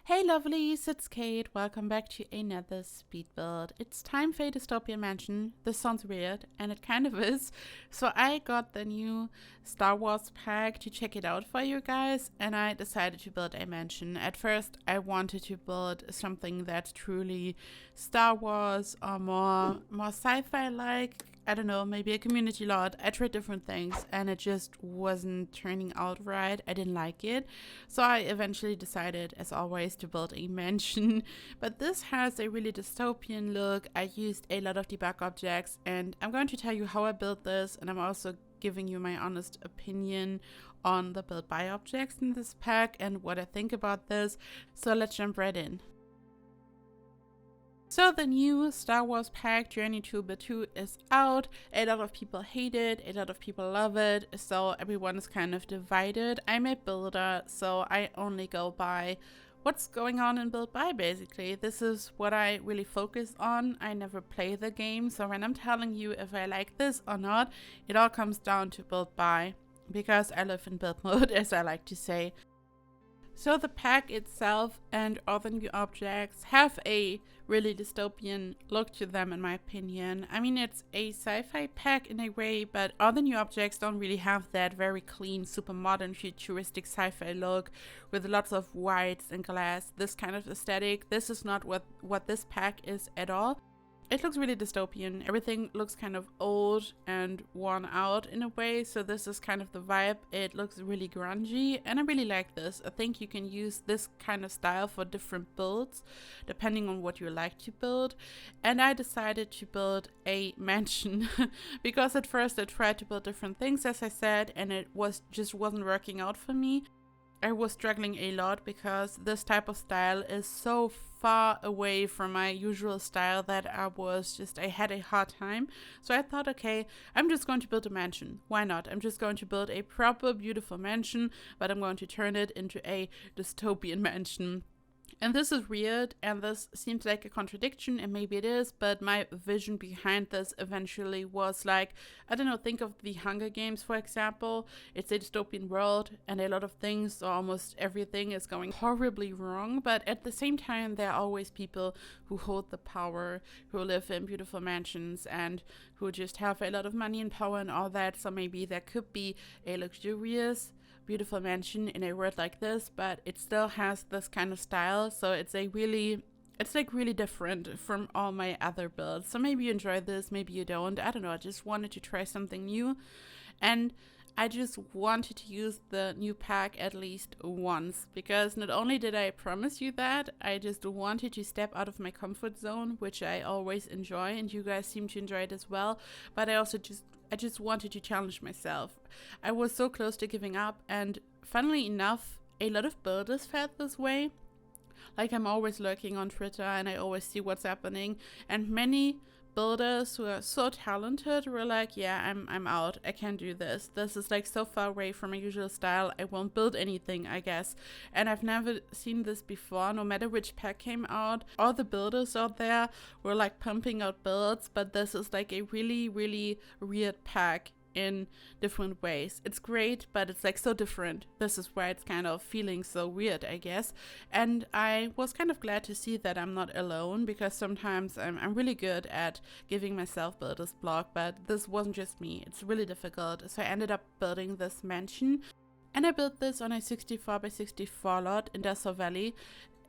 Hey lovelies, it's Kate. Welcome back to another speed build. It's time for a Dystopian Mansion. This sounds weird, and it kind of is. So I got the new Star Wars pack to check it out for you guys, and I decided to build a mansion. At first, I wanted to build something that's truly Star Wars or more sci-fi like. I don't know, maybe a community lot. I tried different things and it just wasn't turning out right. I didn't like it. So I eventually decided, as always, to build a mansion. But this has a really dystopian look. I used a lot of debug objects and I'm going to tell you how I built this, and I'm also giving you my honest opinion on the build by objects in this pack and what I think about this. So let's jump right in. So the new Star Wars pack, Journey to Batuu, is out. A lot of people hate it, a lot of people love it, so everyone is kind of divided. I'm a builder, so I only go by what's going on in build by, basically. This is what I really focus on. I never play the game, so when I'm telling you if I like this or not, it all comes down to build by, because I live in build mode, as I like to say. So the pack itself and all the new objects have a really dystopian look to them, in my opinion. I mean, it's a sci-fi pack in a way, but all the new objects don't really have that very clean, super modern, futuristic sci-fi look with lots of whites and glass, this kind of aesthetic. This is not what this pack is at all. It looks really dystopian. Everything looks kind of old and worn out in a way, so this is kind of the vibe. It looks really grungy, and I really like this. I think you can use this kind of style for different builds, depending on what you like to build. And I decided to build a mansion, because at first I tried to build different things, as I said, and it just wasn't working out for me. I was struggling a lot because this type of style is so far away from my usual style that I had a hard time. So I thought, okay, I'm just going to build a mansion. Why not? I'm just going to build a proper, beautiful mansion, but I'm going to turn it into a dystopian mansion. And this is weird, and this seems like a contradiction, and maybe it is, but my vision behind this eventually was like, I don't know, think of the Hunger Games, for example. It's a dystopian world, and a lot of things, or almost everything, is going horribly wrong, but at the same time, there are always people who hold the power, who live in beautiful mansions, and who just have a lot of money and power and all that. So maybe there could be a luxurious, beautiful mansion in a world like this, but it still has this kind of style, so it's like really different from all my other builds. So maybe you enjoy this, maybe you don't, I don't know. I just wanted to try something new, and I just wanted to use the new pack at least once, because not only did I promise you that, I just wanted to step out of my comfort zone, which I always enjoy, and you guys seem to enjoy it as well, but I just wanted to challenge myself. I was so close to giving up, and funnily enough, a lot of builders felt this way. Like, I'm always lurking on Twitter and I always see what's happening, and many builders who are so talented were like, yeah, I'm out, I can't do this. This is like so far away from my usual style, I won't build anything, I guess. And I've never seen this before, no matter which pack came out. All the builders out there were like pumping out builds, but this is like a really, really weird pack in different ways. It's great, but it's like so different. This is why it's kind of feeling so weird, I guess. And I was kind of glad to see that I'm not alone, because sometimes I'm really good at giving myself builder's block, but this wasn't just me. It's really difficult. So I ended up building this mansion, and I built this on a 64 by 64 lot in Desert Valley.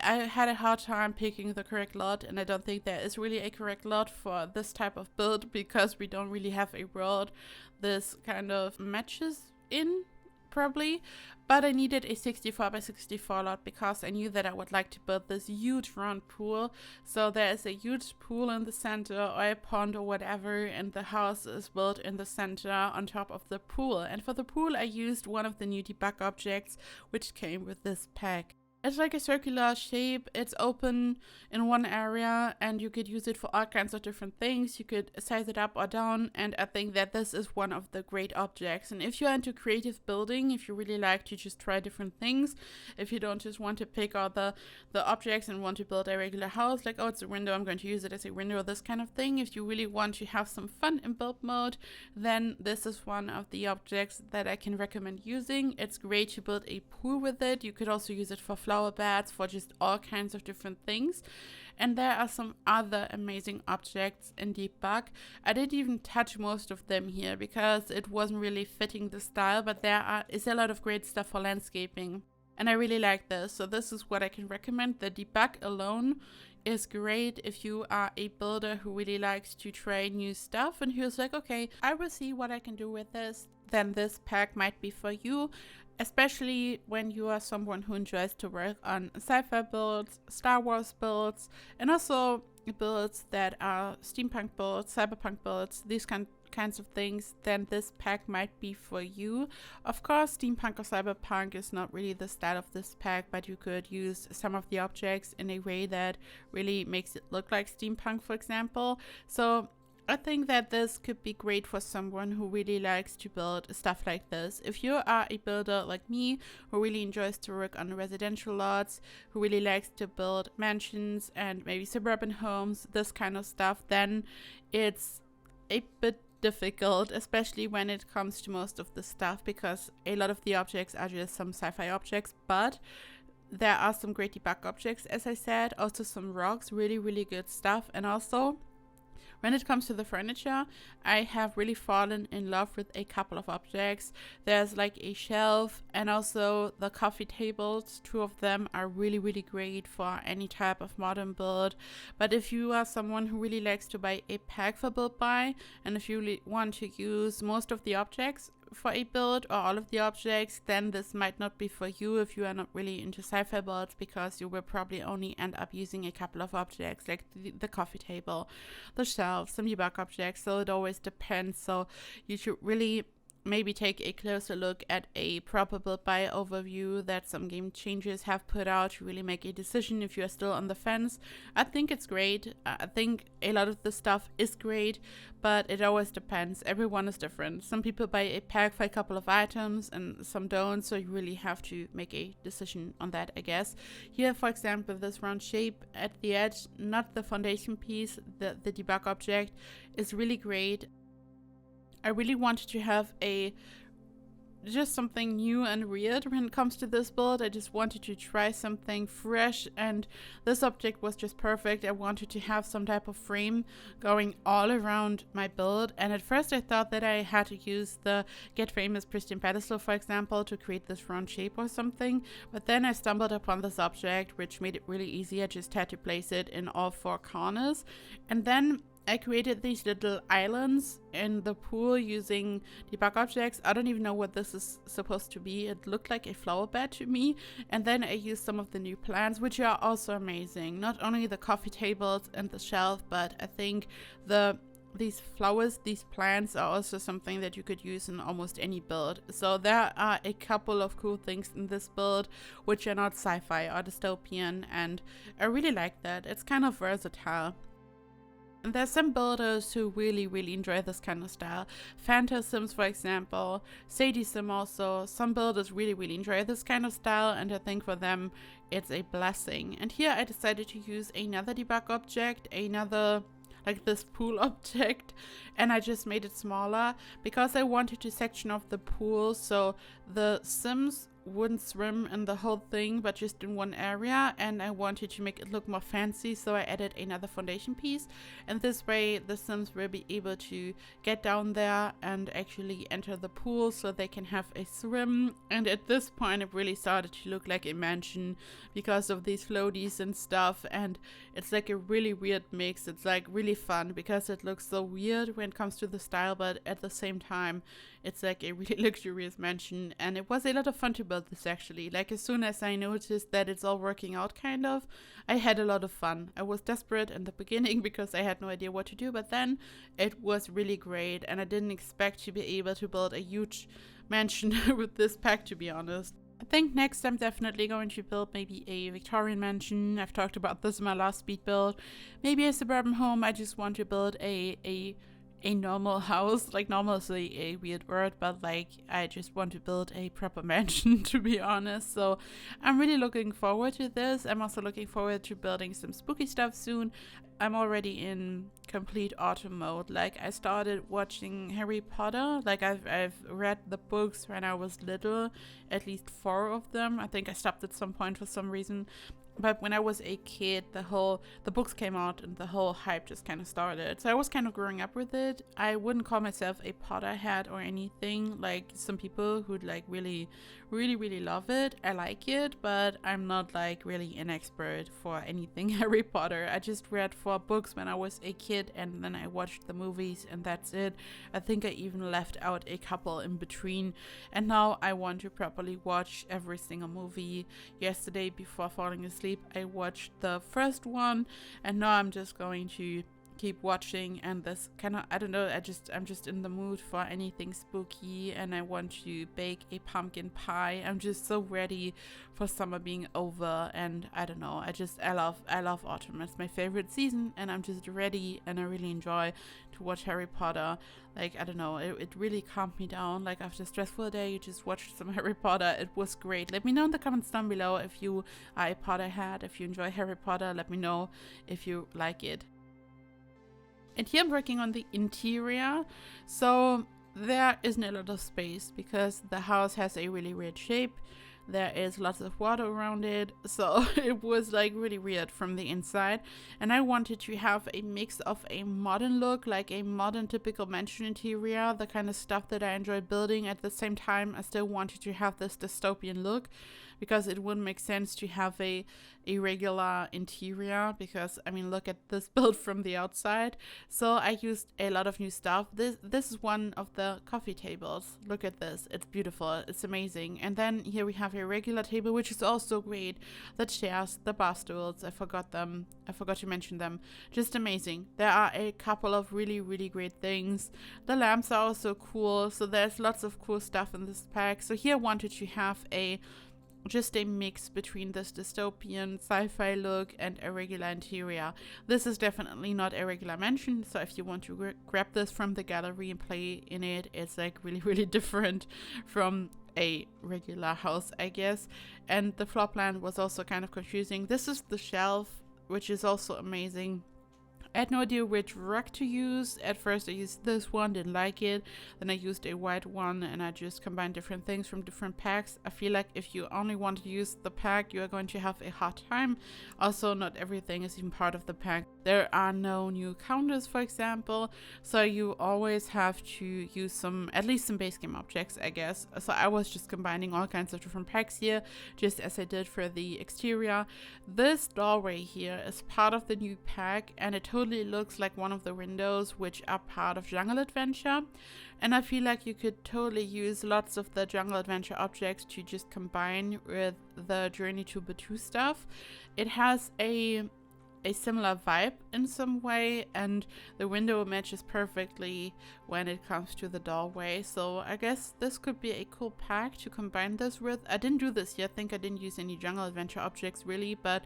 I had a hard time picking the correct lot, and I don't think there is really a correct lot for this type of build, because we don't really have a world this kind of matches in, probably. But I needed a 64 by 64 lot because I knew that I would like to build this huge round pool. So there is a huge pool in the center, or a pond or whatever, and the house is built in the center on top of the pool. And for the pool I used one of the new debug objects, which came with this pack. It's like a circular shape. It's open in one area, and you could use it for all kinds of different things. You could size it up or down, and I think that this is one of the great objects. And if you're into creative building, if you really like to just try different things, if you don't just want to pick all the objects and want to build a regular house, like, oh, it's a window, I'm going to use it as a window, this kind of thing. If you really want to have some fun in build mode, then this is one of the objects that I can recommend using. It's great to build a pool with it. You could also use it for flowers flower beds, for just all kinds of different things. And there are some other amazing objects in Debug. I didn't even touch most of them here because it wasn't really fitting the style, but there is a lot of great stuff for landscaping. And I really like this. So this is what I can recommend. The Debug alone is great if you are a builder who really likes to try new stuff and who's like, okay, I will see what I can do with this. Then this pack might be for you. Especially when you are someone who enjoys to work on sci-fi builds, Star Wars builds, and also builds that are steampunk builds, cyberpunk builds, these kinds of things, then this pack might be for you. Of course, steampunk or cyberpunk is not really the style of this pack, but you could use some of the objects in a way that really makes it look like steampunk, for example. So I think that this could be great for someone who really likes to build stuff like this. If you are a builder like me, who really enjoys to work on residential lots, who really likes to build mansions and maybe suburban homes, this kind of stuff, then it's a bit difficult, especially when it comes to most of the stuff, because a lot of the objects are just some sci-fi objects, but there are some great debug objects, as I said, also some rocks, really, really good stuff. And also, when it comes to the furniture, I have really fallen in love with a couple of objects. There's like a shelf and also the coffee tables. Two of them are really, really great for any type of modern build. But if you are someone who really likes to buy a pack for build buy, and if you really want to use most of the objects for a build or all of the objects, then this might not be for you if you are not really into sci-fi builds, because you will probably only end up using a couple of objects like the coffee table, the shelf, some debug objects. So it always depends. So you should really maybe take a closer look at a proper build buy overview that some game changers have put out to really make a decision if you are still on the fence. I think it's great. I think a lot of the stuff is great, but it always depends. Everyone is different. Some people buy a pack for a couple of items and some don't, so you really have to make a decision on that, I guess. Here, for example, this round shape at the edge, not the foundation piece, the debug object, is really great. I really wanted to have just something new and weird when it comes to this build. I just wanted to try something fresh, and this object was just perfect. I wanted to have some type of frame going all around my build, and at first I thought that I had to use the Get Famous Pristine Pedestal, for example, to create this round shape or something, but then I stumbled upon this object, which made it really easy. I just had to place it in all four corners, and then I created these little islands in the pool using debug objects. I don't even know what this is supposed to be. It looked like a flower bed to me. And then I used some of the new plants, which are also amazing. Not only the coffee tables and the shelf, but I think these flowers, these plants are also something that you could use in almost any build. So there are a couple of cool things in this build which are not sci-fi or dystopian, and I really like that. It's kind of versatile. And there's some builders who really, really enjoy this kind of style. Phantasms, for example, Sadie Sim also. Some builders really, really enjoy this kind of style, and I think for them it's a blessing. And here I decided to use another debug object, like this pool object, and I just made it smaller because I wanted to section off the pool so the Sims wouldn't swim in the whole thing but just in one area, and I wanted to make it look more fancy, so I added another foundation piece, and this way the Sims will be able to get down there and actually enter the pool so they can have a swim. And at this point it really started to look like a mansion because of these floaties and stuff, and it's like a really weird mix. It's like really fun because it looks so weird when it comes to the style, but at the same time it's like a really luxurious mansion, and it was a lot of fun to build this actually. Like as soon as I noticed that it's all working out kind of, I had a lot of fun. I was desperate in the beginning because I had no idea what to do, but then it was really great, and I didn't expect to be able to build a huge mansion with this pack, to be honest. I think next I'm definitely going to build maybe a Victorian mansion. I've talked about this in my last speed build. Maybe a suburban home. I just want to build a a normal house. Like, normal is a weird word, but like, I just want to build a proper mansion, to be honest. So I'm really looking forward to this. I'm also looking forward to building some spooky stuff soon. I'm already in complete autumn mode. Like, I started watching Harry Potter. Like, I've read the books when I was little, at least 4 of them. I think I stopped at some point for some reason. But when I was a kid, the books came out and the whole hype just kind of started. So I was kind of growing up with it. I wouldn't call myself a Potterhead or anything. Like, some people who'd like really love it. I like it, but I'm not like really an expert for anything Harry Potter. I just read 4 books when I was a kid, and then I watched the movies, and that's it. I think I even left out a couple in between, and now I want to properly watch every single movie. Yesterday, before falling asleep, I watched the first one, and now I'm just going to keep watching. And this kind of, I don't know, I'm just in the mood for anything spooky, and I want to bake a pumpkin pie. I'm just so ready for summer being over, and I don't know, I love autumn. It's my favorite season, and I'm just ready, and I really enjoy to watch Harry Potter. Like, I don't know, it really calmed me down. Like, after a stressful day, you just watched some Harry Potter. It was great. Let me know in the comments down below if you are a Potterhead, if you enjoy Harry Potter. Let me know if you like it. And here I'm working on the interior. So there isn't a lot of space because the house has a really weird shape. There is lots of water around it, so it was like really weird from the inside. And I wanted to have a mix of a modern look, like a modern typical mansion interior, the kind of stuff that I enjoy building. At the same time, I still wanted to have this dystopian look, because it wouldn't make sense to have a regular interior, because I mean, look at this build from the outside. So I used a lot of new stuff. This is one of the coffee tables. Look at this, it's beautiful, it's amazing. And then here we have a regular table, which is also great. The chairs, the bar stools, I forgot to mention them. Just amazing. There are a couple of really great things. The lamps are also cool, so there's lots of cool stuff in this pack. So here I wanted to have just a mix between this dystopian sci-fi look and a regular interior. This is definitely not a regular mansion, so if you want to grab this from the gallery and play in it, it's like really different from a regular house, I guess. And the floor plan was also kind of confusing. This is the shelf, which is also amazing. I had no idea which rug to use. At first I used this one, didn't like it. Then I used a white one, and I just combined different things from different packs. I feel like if you only want to use the pack, you are going to have a hard time. Also, not everything is even part of the pack. There are no new counters, for example, so you always have to use at least some base game objects, I guess. So I was just combining all kinds of different packs here, just as I did for the exterior. This doorway here is part of the new pack, and it totally looks like one of the windows which are part of Jungle Adventure, and I feel like you could totally use lots of the Jungle Adventure objects to just combine with the Journey to Batuu stuff. It has a similar vibe in some way, and the window matches perfectly when it comes to the doorway. So I guess this could be a cool pack to combine this with. I didn't do this yet. I think I didn't use any Jungle Adventure objects really, but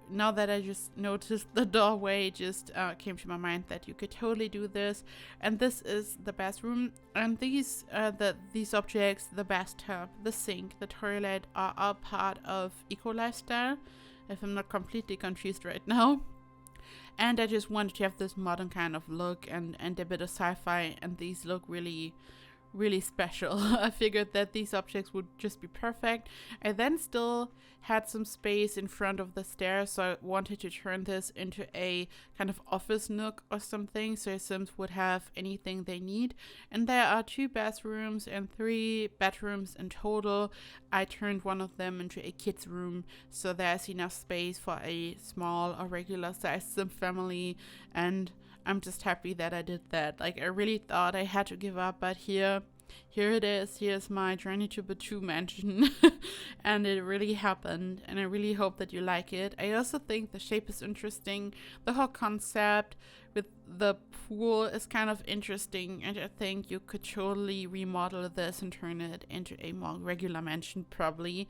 now that I just noticed the doorway, just came to my mind that you could totally do this. And this is the bathroom, and these objects, the bathtub, the sink, the toilet, are all part of Eco Lifestyle, if I'm not completely confused right now. And I just wanted to have this modern kind of look and a bit of sci-fi, and these look really special. I figured that these objects would just be perfect. I then still had some space in front of the stairs, so I wanted to turn this into a kind of office nook or something, so Sims would have anything they need. And there are 2 bathrooms and 3 bedrooms in total. I turned one of them into a kid's room, so there's enough space for a small or regular sized Sim family, and I'm just happy that I did that. Like, I really thought I had to give up, but here it is. Here's my Journey to Batuu Mansion. And it really happened, and I really hope that you like it. I also think the shape is interesting. The whole concept with the pool is kind of interesting, and I think you could totally remodel this and turn it into a more regular mansion probably.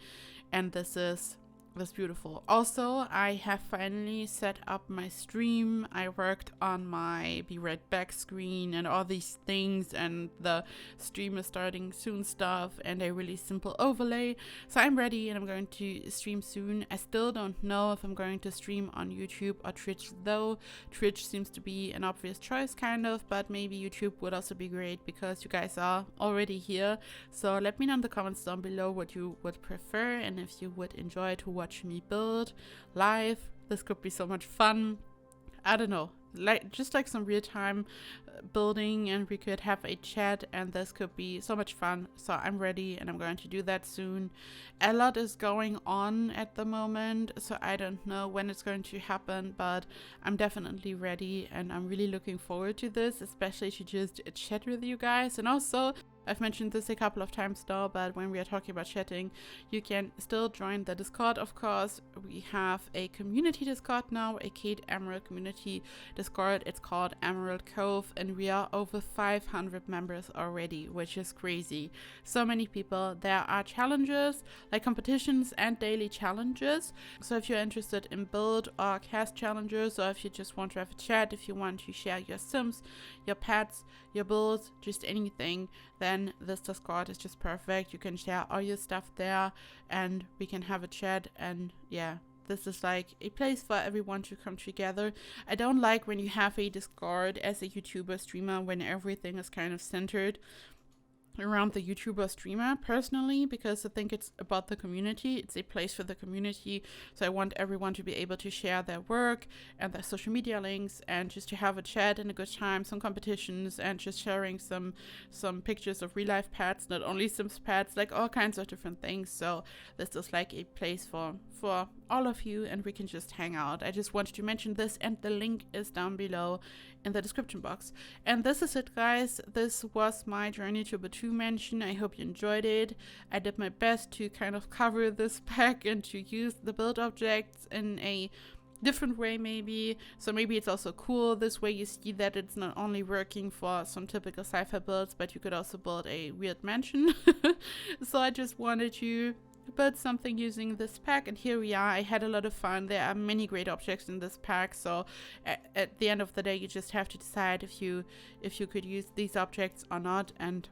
And this is That's beautiful. Also, I have finally set up my stream. I worked on my be right back screen and all these things, and the stream is starting soon stuff and a really simple overlay. So I'm ready and I'm going to stream soon. I still don't know if I'm going to stream on YouTube or Twitch though. Twitch seems to be an obvious choice kind of, but maybe YouTube would also be great because you guys are already here. So let me know in the comments down below what you would prefer and if you would enjoy to watch me build live. This could be so much fun. I don't know, like just like some real time building, and we could have a chat, and this could be so much fun. So I'm ready and I'm going to do that soon. A lot is going on at the moment, so I don't know when it's going to happen, but I'm definitely ready and I'm really looking forward to this, especially to just chat with you guys. And also, I've mentioned this a couple of times now, but when we are talking about chatting, you can still join the Discord, of course. We have a community Discord now, a KateEmerald community Discord. It's called Emerald Cove, and we are over 500 members already, which is crazy. So many people. There are challenges, like competitions and daily challenges. So if you're interested in build or cast challenges, or if you just want to have a chat, if you want to share your sims, your pets, your builds, just anything, then this Discord is just perfect. You can share all your stuff there and we can have a chat. And yeah, this is like a place for everyone to come together. I don't like when you have a Discord as a YouTuber streamer when everything is kind of centered around the YouTuber streamer personally, because I think it's about the community. It's a place for the community, so I want everyone to be able to share their work and their social media links and just to have a chat and a good time, some competitions, and just sharing some pictures of real life pets, not only Sims pets, like all kinds of different things. So this is like a place for all of you, and we can just hang out. I just wanted to mention this, and the link is down below in the description box. And this is it, guys. This was my journey to Batuu Mansion. I hope you enjoyed it. I did my best to kind of cover this pack and to use the build objects in a different way maybe. So maybe it's also cool this way. You see that it's not only working for some typical sci-fi builds, but you could also build a weird mansion. So I just wanted to build something using this pack, and here we are. I had a lot of fun. There are many great objects in this pack, so at the end of the day you just have to decide if you could use these objects or not. And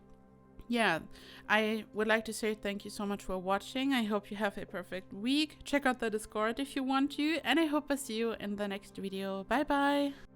yeah, I would like to say thank you so much for watching. I hope you have a perfect week. Check out the Discord if you want to, and I hope I see you in the next video. Bye bye.